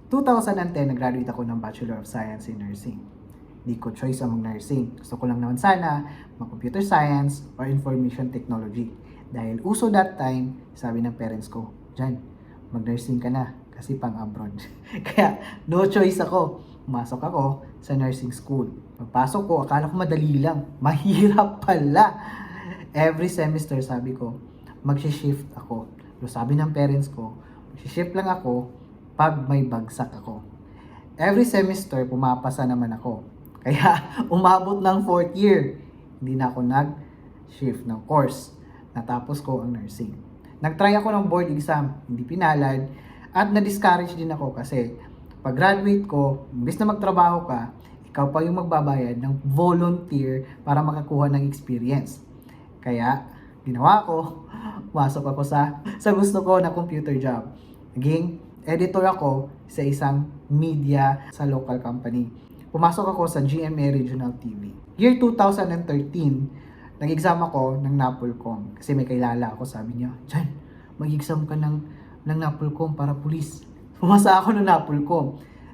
2010, nag-graduate ako ng Bachelor of Science in Nursing. Di ko choice ang nursing. Gusto ko lang naman sana mag-computer science or information technology. Dahil uso that time, sabi ng parents ko, Jan, mag-nursing ka na kasi pang-abroad. Kaya no choice ako. Pumasok ako sa nursing school. Pagpasok ko, akala ko madali lang. Mahirap pala. Every semester, sabi ko, mag-shift ako. So, sabi ng parents ko, mag-shift lang ako pag may bagsak ako. Every semester, pumapasa naman ako. Kaya, umabot ng 4th year. Hindi na ako nag-shift ng course. Natapos ko ang nursing. Nag-try ako ng board exam. Hindi pinalad. At na-discourage din ako kasi pag graduate ko, imbes na magtrabaho ka, ikaw pa yung magbabayad ng volunteer para makakuha ng experience. Kaya, ginawa ko, pumasok ako sa gusto ko na computer job. Naging editor ako sa isang media sa local company. Pumasok ako sa GMA Regional TV. Year 2013, nag-exam ako ng NAPOLCOM kasi may kailala ako, sabi niya, Jan, mag-exam ka ng NAPOLCOM para pulis. Pumasa ako ng NAPOLCOM.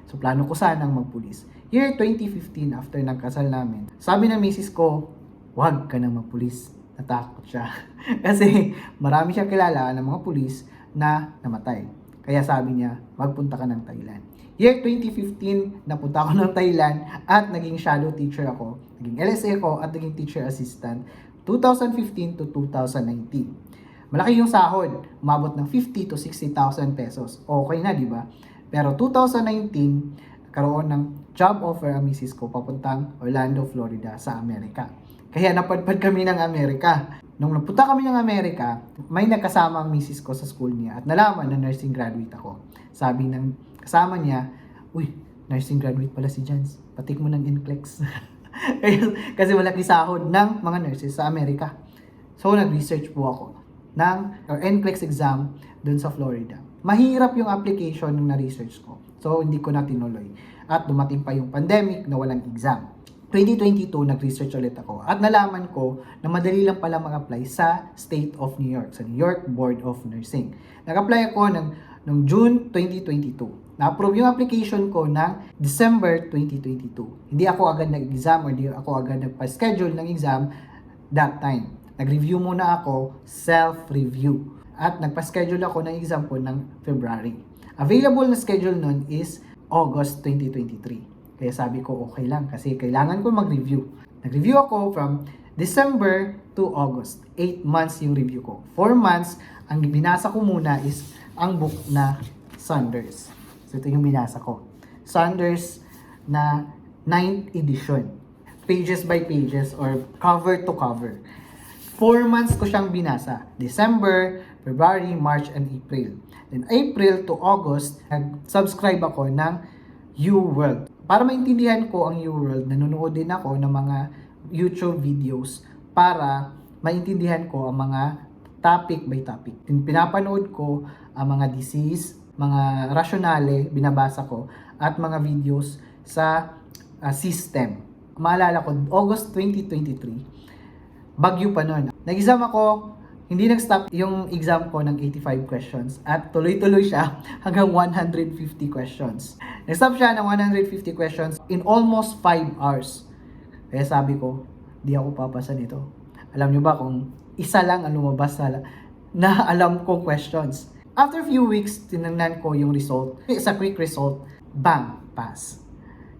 So, plano ko sanang magpulis. Year 2015, after ng kasal namin, sabi ng misis ko, wag ka nang magpulis. Natakot siya. Kasi marami siyang kilala ng mga pulis na namatay. Kaya sabi niya, magpunta ka ng Thailand. Year 2015, napunta ako ng Thailand at naging shadow teacher ako. Naging LSA ko at naging teacher assistant 2015 to 2019. Malaki yung sahod, umabot ng 50 to 60,000 pesos. Okay na, di ba? Pero 2019, karoon ng job offer ang misis ko papuntang Orlando, Florida sa Amerika. Kaya napadpad kami ng Amerika. Nung napunta kami ng Amerika, may nagkasama ang misis ko sa school niya at nalaman na nursing graduate ako. Sabi ng kasama niya, uy, nursing graduate pala si Jans. Patik mo ng NCLEX. Kasi malaki sahod ng mga nurses sa Amerika. So, nag-research po ako ng NCLEX exam dun sa Florida. Mahirap yung application ng na-research ko. So, hindi ko na tinuloy. At dumating pa yung pandemic na walang exam. 2022, nag-research ulit ako. At nalaman ko na madali lang pala mag-apply sa State of New York, sa New York Board of Nursing. Nag-apply ako ng June 2022. Na-approve yung application ko ng December 2022. Hindi ako agad nag-exam or hindi ako agad nagpa-schedule ng exam that time. Nag-review muna ako, self-review. At nagpa-schedule ako ng exam ko ng February. Available na schedule nun is August 2023. Kaya sabi ko okay lang kasi kailangan ko mag-review. Nag-review ako from December to August. 8 months yung review ko. 4 months, ang binasa ko muna is ang book na Saunders. So ito yung binasa ko. Saunders na 9th edition. Pages by pages or cover to cover. 4 months ko siyang binasa. December, February, March, and April. Then April to August, nag-subscribe ako ng UWorld. Para maintindihan ko ang UWorld, nanonood din ako ng mga YouTube videos para maintindihan ko ang mga topic by topic. Pinapanood ko ang mga disease, mga rationale, binabasa ko, at mga videos sa system. Maalala ko, August 2023, bagyo pa nun. Nag-exam ako, hindi nag-stop yung exam ko ng 85 questions at tuloy-tuloy siya hanggang 150 questions. Nag-stop siya ng 150 questions in almost 5 hours. Kaya sabi ko, di ako papasa nito. Alam nyo ba kung isa lang ang lumabas na alam kong questions. After few weeks, tinignan ko yung result. Sa quick result, bang, pass.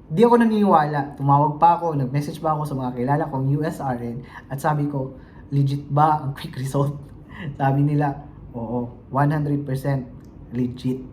Di ako naniniwala. Tumawag pa ako, nag-message pa ako sa mga kilala kong USRN at sabi ko, legit ba ang quick result? Sabi nila, oo, 100% legit.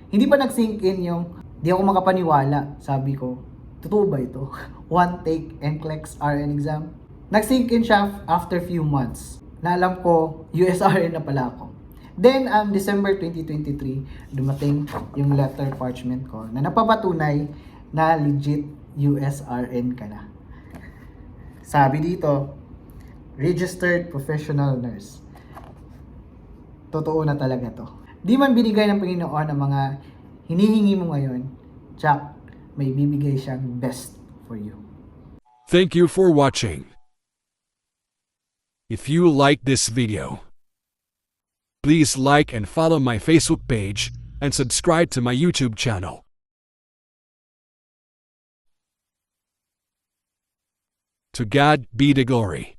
Hindi pa nag-sink in yung, di ako makapaniwala. Sabi ko, totoo ba ito? One take NCLEX RN exam? Nag-sink in siya after few months. Na alam ko, USRN na pala ako. Then, December 2023, dumating yung letter parchment ko na napapatunay na legit USRN ka na. Sabi dito, Registered Professional Nurse. Totoo na talaga to. Di man binigay ng Panginoon ang mga hinihingi mo ngayon, tsak, may bibigay siyang best for you. Thank you for watching. If you like this video, please like and follow my Facebook page and subscribe to my YouTube channel. To God be the glory.